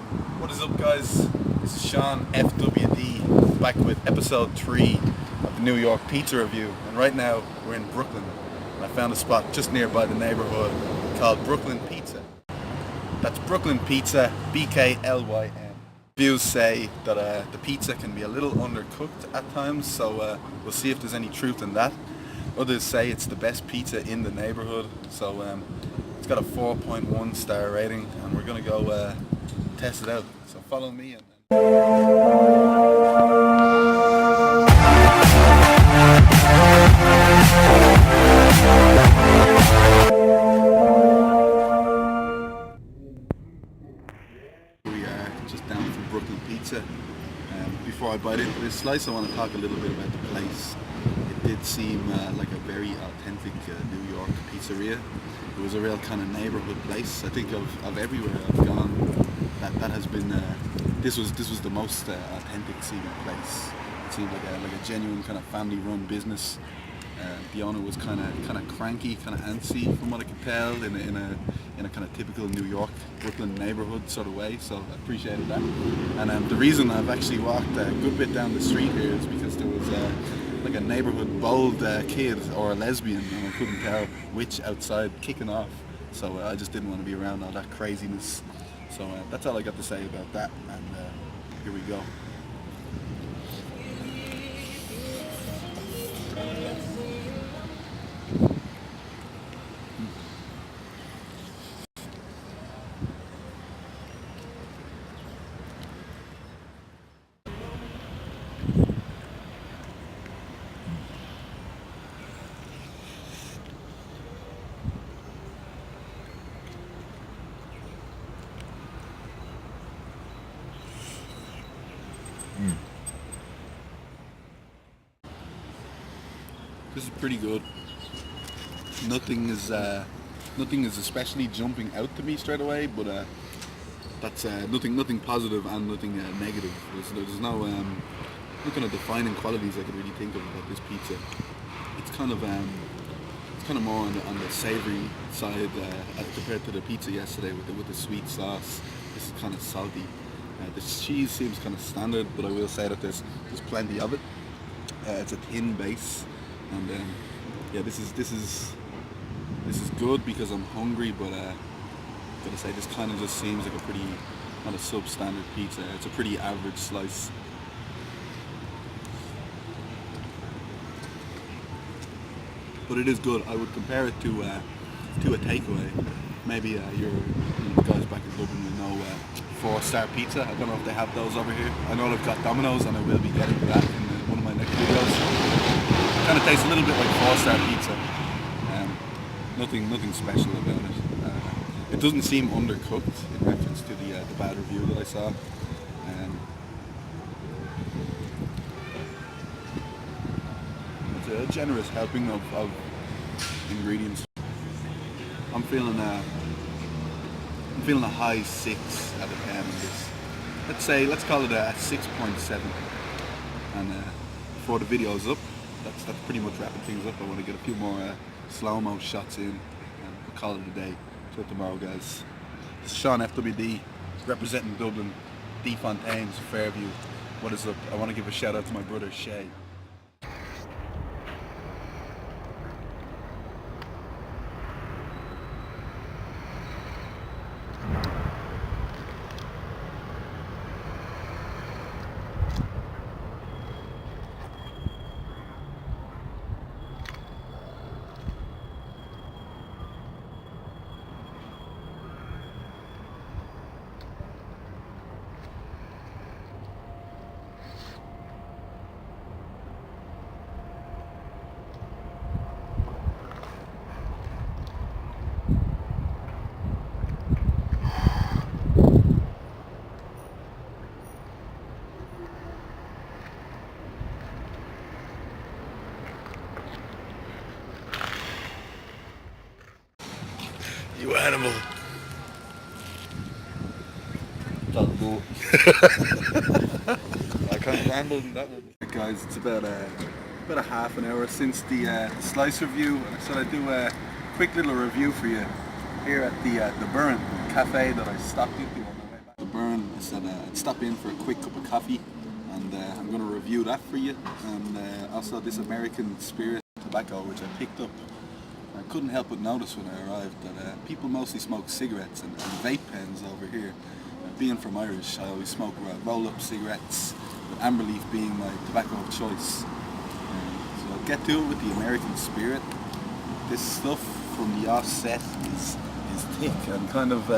What is up, guys? This is SEANFWD back with episode 3 of the New York Pizza Review, and right now we're in Brooklyn and I found a spot just nearby the neighborhood called BKLYN Pizza. That's BKLYN Pizza, BKLYN. Reviews say that the pizza can be a little undercooked at times, so we'll see if there's any truth in that. Others say it's the best pizza in the neighborhood, so it's got a 4.1 star rating, and we're gonna go test it out. So follow me. We are just down from BKLYN Pizza. Before I bite into this slice, I want to talk a little bit about the place. It did seem like a very authentic New York pizzeria. It was a real kind of neighborhood place. I think of everywhere I've gone, that has been this was the most authentic seeming place. It seemed like a genuine kind of family-run business. The owner was kind of cranky, kind of antsy, from what I could tell, in a kind of typical New York Brooklyn neighborhood sort of way. So I appreciated that. And the reason I've actually walked a good bit down the street here is because there was like a neighborhood bold kid or a lesbian, and I couldn't tell which, outside kicking off. So I just didn't want to be around all that craziness. So that's all I got to say about that, and here we go. This is pretty good. Nothing is especially jumping out to me straight away, but that's nothing positive and nothing negative. There's no kind of defining qualities I could really think of about this pizza. It's kind of more on the savoury side as compared to the pizza yesterday with the sweet sauce. This is kind of salty. The cheese seems kind of standard, but I will say that there's plenty of it. It's a thin base. And yeah, this is good because I'm hungry, but gotta say, this kind of just seems like a pretty, not a substandard pizza. It's a pretty average slice. But it is good. I would compare it to a takeaway. Maybe you guys back in Dublin will know 4-star pizza. I don't know if they have those over here. I know they've got Domino's, and I will be getting that in one of my next videos. Kind of tastes a little bit like 4-star pizza. Nothing special about it. It doesn't seem undercooked in reference to the bad review that I saw. It's a generous helping of ingredients. I'm feeling a high 6 out of 10 on this. Let's call it a 6.7. And before the video's up, that's pretty much wrapping things up. I want to get a few more slow-mo shots in, and we'll call it a day. Till tomorrow, guys. This is SEANFWD, representing Dublin, D Fontaines, Fairview. What is up? I want to give a shout out to my brother Shay. You animal. I can't handle that one. Guys, it's about a half an hour since the slice review, and I said I'd do a quick little review for you here at the Burn Cafe that I stopped into on my way back. The Burn I'd stop in for a quick cup of coffee, and I'm going to review that for you, and also this American Spirit tobacco which I picked up. I couldn't help but notice when I arrived that people mostly smoke cigarettes and vape pens over here. Being from Irish, I always smoke roll-up cigarettes, with amber leaf being my tobacco of choice. So I'll get to it with the American Spirit. This stuff from the offset is thick and kind of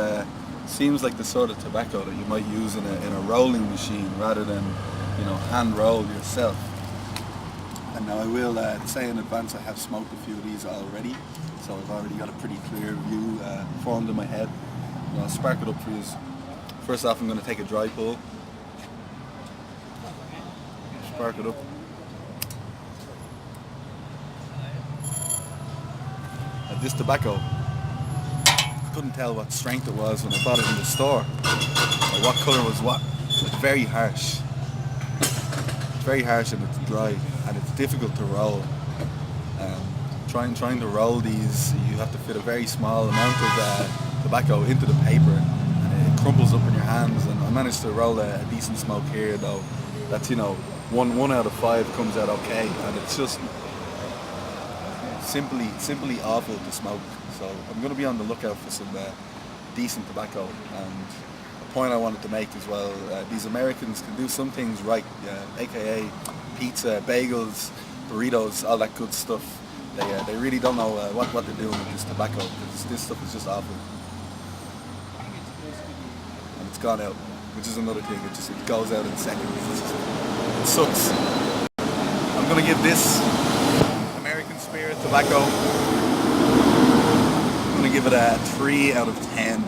seems like the sort of tobacco that you might use in a rolling machine rather than, hand roll yourself. And now I will say in advance I have smoked a few of these already, so I've already got a pretty clear view formed in my head. And I'll spark it up for you. First off, I'm going to take a dry pull. Spark it up. And this tobacco, I couldn't tell what strength it was when I bought it in the store, or what colour was what. It's very harsh. It's very harsh and it's dry, and it's difficult to roll. Trying to roll these, you have to fit a very small amount of tobacco into the paper, and it crumbles up in your hands. And I managed to roll a decent smoke here, though. That's one out of 5 comes out okay, and it's just simply awful to smoke. So I'm going to be on the lookout for some decent tobacco. And a point I wanted to make as well: these Americans can do some things right, aka pizza, bagels, burritos, all that good stuff. They really don't know what they're doing with this tobacco, because this stuff is just awful. And it's gone out, which is another thing. It goes out in seconds. It sucks. I'm going to give this American Spirit tobacco, I'm going to give it a 3 out of 10.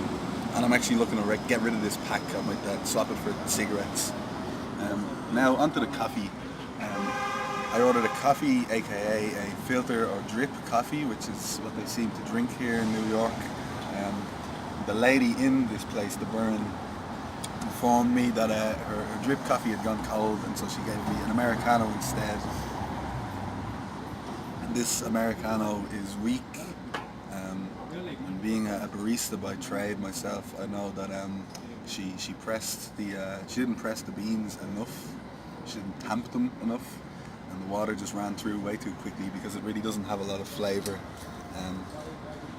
And I'm actually looking to get rid of this pack. I might swap it for cigarettes. Now onto the coffee. I ordered a coffee, aka a filter or drip coffee, which is what they seem to drink here in New York. The lady in this place, the Burn, informed me that her drip coffee had gone cold, and so she gave me an Americano instead. And this Americano is weak. And being a barista by trade myself, I know that she didn't press the beans enough. She didn't tamp them enough. And the water just ran through way too quickly because it really doesn't have a lot of flavour.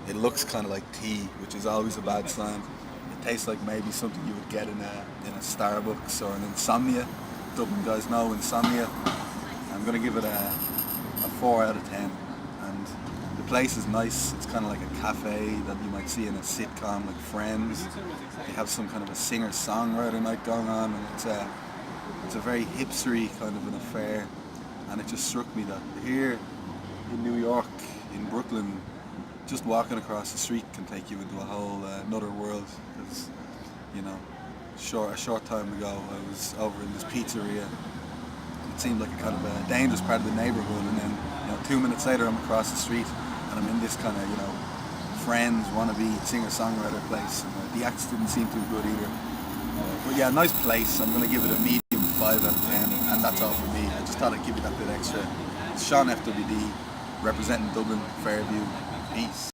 It looks kind of like tea, which is always a bad sign. It tastes like maybe something you would get in a Starbucks or an Insomnia. Dublin guys know Insomnia. I'm going to give it a 4 out of 10. And the place is nice. It's kind of like a cafe that you might see in a sitcom like Friends. They have some kind of a singer-songwriter night going on, and it's a very hipstery kind of an affair. And it just struck me that here in New York, in Brooklyn, just walking across the street can take you into a whole another world. Because, a short time ago, I was over in this pizzeria. It seemed like a kind of a dangerous part of the neighborhood, and then 2 minutes later, I'm across the street and I'm in this kind of Friends wannabe singer-songwriter place. And the acts didn't seem too good either. But yeah, nice place. I'm going to give it a medium 5 out of 10, and that's all for me. I just thought I'd give you that bit extra. It's SEANFWD, representing Dublin, Fairview. Peace.